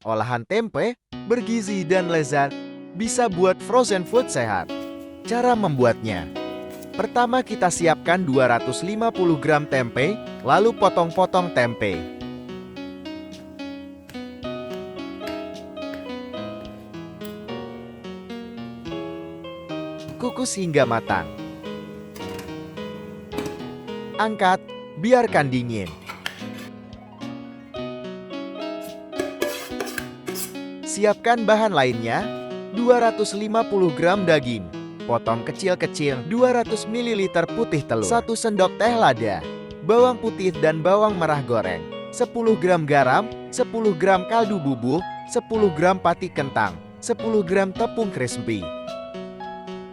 Olahan tempe, bergizi dan lezat, bisa buat frozen food sehat. Cara membuatnya. Pertama kita siapkan 250 gram tempe, lalu potong-potong tempe. Kukus hingga matang. Angkat, biarkan dingin. Siapkan bahan lainnya, 250 gram daging, potong kecil-kecil, 200 ml putih telur, 1 sendok teh lada, bawang putih dan bawang merah goreng, 10 gram garam, 10 gram kaldu bubuk, 10 gram pati kentang, 10 gram tepung crispy.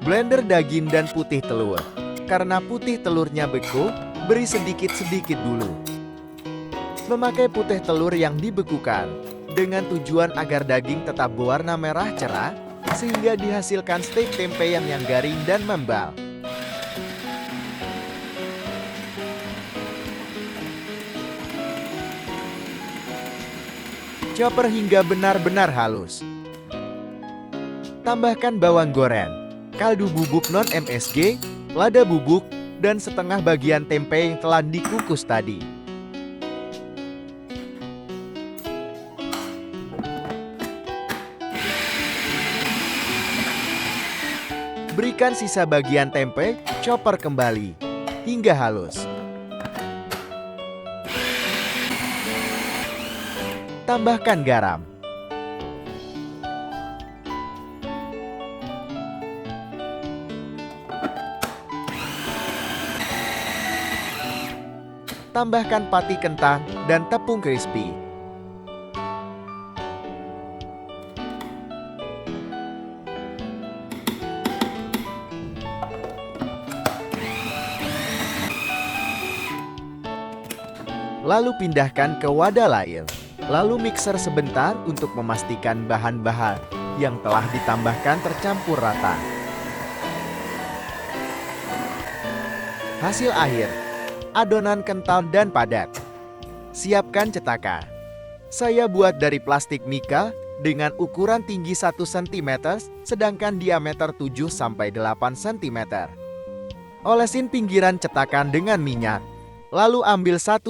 Blender daging dan putih telur. Karena putih telurnya beku, beri sedikit-sedikit dulu. Memakai putih telur yang dibekukan dengan tujuan agar daging tetap berwarna merah cerah, sehingga dihasilkan steak tempe yang garing dan membal. Chopper hingga benar-benar halus. Tambahkan bawang goreng, kaldu bubuk non-MSG, lada bubuk, dan setengah bagian tempe yang telah dikukus tadi. Berikan sisa bagian tempe, chopper kembali, hingga halus. Tambahkan garam. Tambahkan pati kentang dan tepung crispy. Lalu pindahkan ke wadah lain. Lalu mixer sebentar untuk memastikan bahan-bahan yang telah ditambahkan tercampur rata. Hasil akhir, adonan kental dan padat. Siapkan cetakan. Saya buat dari plastik mika dengan ukuran tinggi 1 cm, sedangkan diameter 7-8 cm. Olesin pinggiran cetakan dengan minyak. Lalu ambil 1-2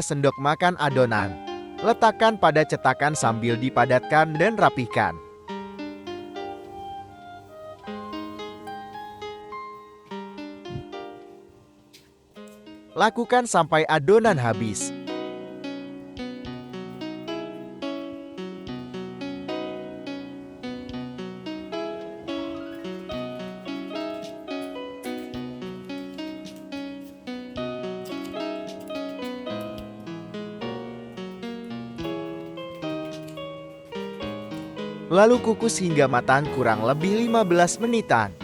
sendok makan adonan. Letakkan pada cetakan sambil dipadatkan dan rapihkan. Lakukan sampai adonan habis. Lalu kukus hingga matang kurang lebih 15 menitan.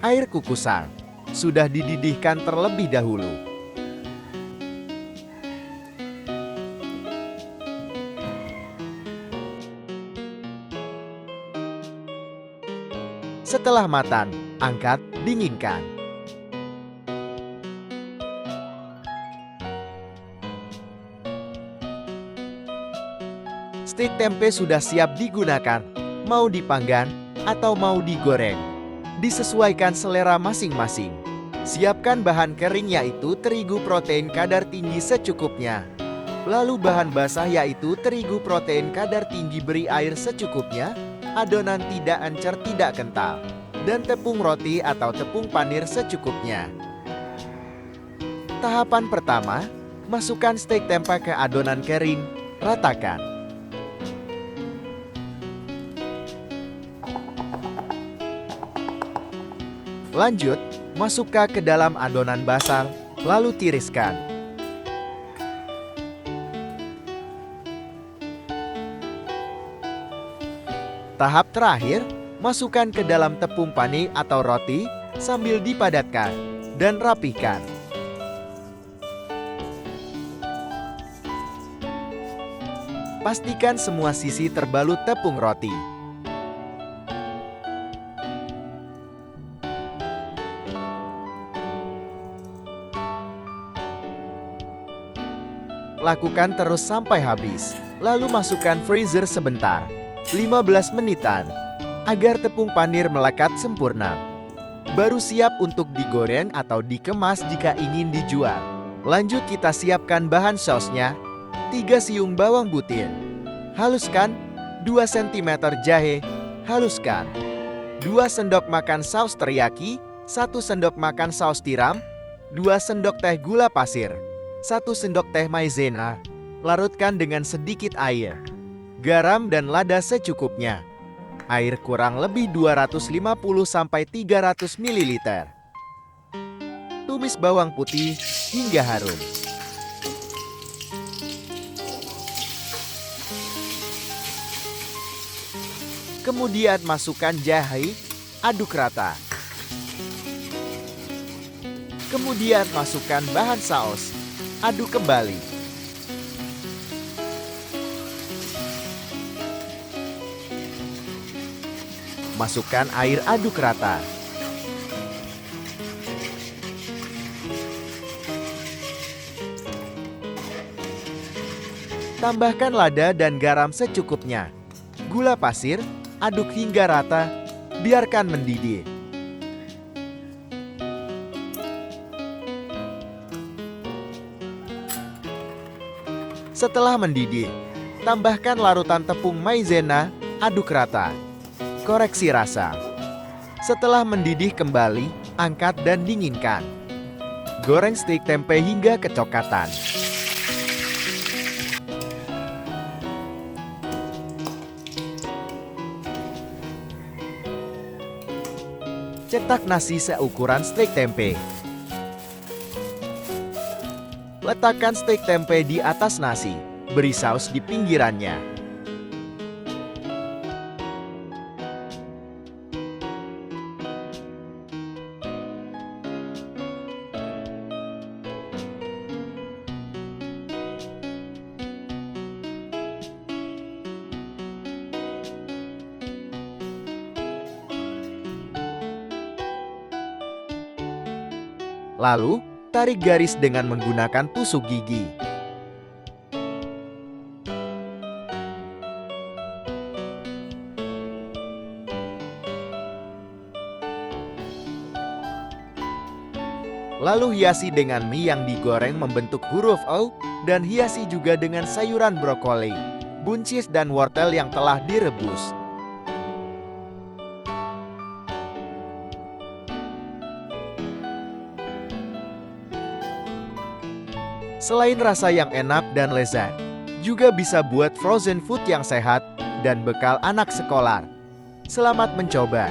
Air kukusan sudah dididihkan terlebih dahulu. Setelah matang, angkat, dinginkan. Stik tempe sudah siap digunakan, mau dipanggang atau mau digoreng. Disesuaikan selera masing-masing. Siapkan bahan kering yaitu terigu protein kadar tinggi secukupnya. Lalu bahan basah yaitu terigu protein kadar tinggi, beri air secukupnya, adonan tidak encer tidak kental, dan tepung roti atau tepung panir secukupnya. Tahapan pertama, masukkan stek tempe ke adonan kering, ratakan. Lanjut, masukkan ke dalam adonan basah, lalu tiriskan. Tahap terakhir, masukkan ke dalam tepung pani atau roti sambil dipadatkan dan rapihkan. Pastikan semua sisi terbalut tepung roti. Lakukan terus sampai habis. Lalu masukkan freezer sebentar, 15 menitan, agar tepung panir melekat sempurna. Baru siap untuk digoreng atau dikemas jika ingin dijual. Lanjut kita siapkan bahan sausnya. 3 siung bawang putih. Haluskan. 2 cm jahe. Haluskan. 2 sendok makan saus teriyaki. 1 sendok makan saus tiram. 2 sendok teh gula pasir. 1 sendok teh maizena. Larutkan dengan sedikit air. Garam dan lada secukupnya. Air kurang lebih 250-300 ml. Tumis bawang putih hingga harum. Kemudian masukkan jahe, aduk rata. Kemudian masukkan bahan saus, aduk kembali. Masukkan air, aduk rata. Tambahkan lada dan garam secukupnya. Gula pasir, aduk hingga rata, biarkan mendidih. Setelah mendidih, tambahkan larutan tepung maizena, aduk rata. Koreksi rasa. Setelah mendidih kembali, angkat dan dinginkan. Goreng stik tempe hingga kecoklatan. Cetak nasi seukuran stik tempe. Letakkan stik tempe di atas nasi, beri saus di pinggirannya. Lalu, tarik garis dengan menggunakan tusuk gigi. Lalu hiasi dengan mie yang digoreng membentuk huruf O, dan hiasi juga dengan sayuran brokoli, buncis dan wortel yang telah direbus. Selain rasa yang enak dan lezat, juga bisa buat frozen food yang sehat dan bekal anak sekolah. Selamat mencoba!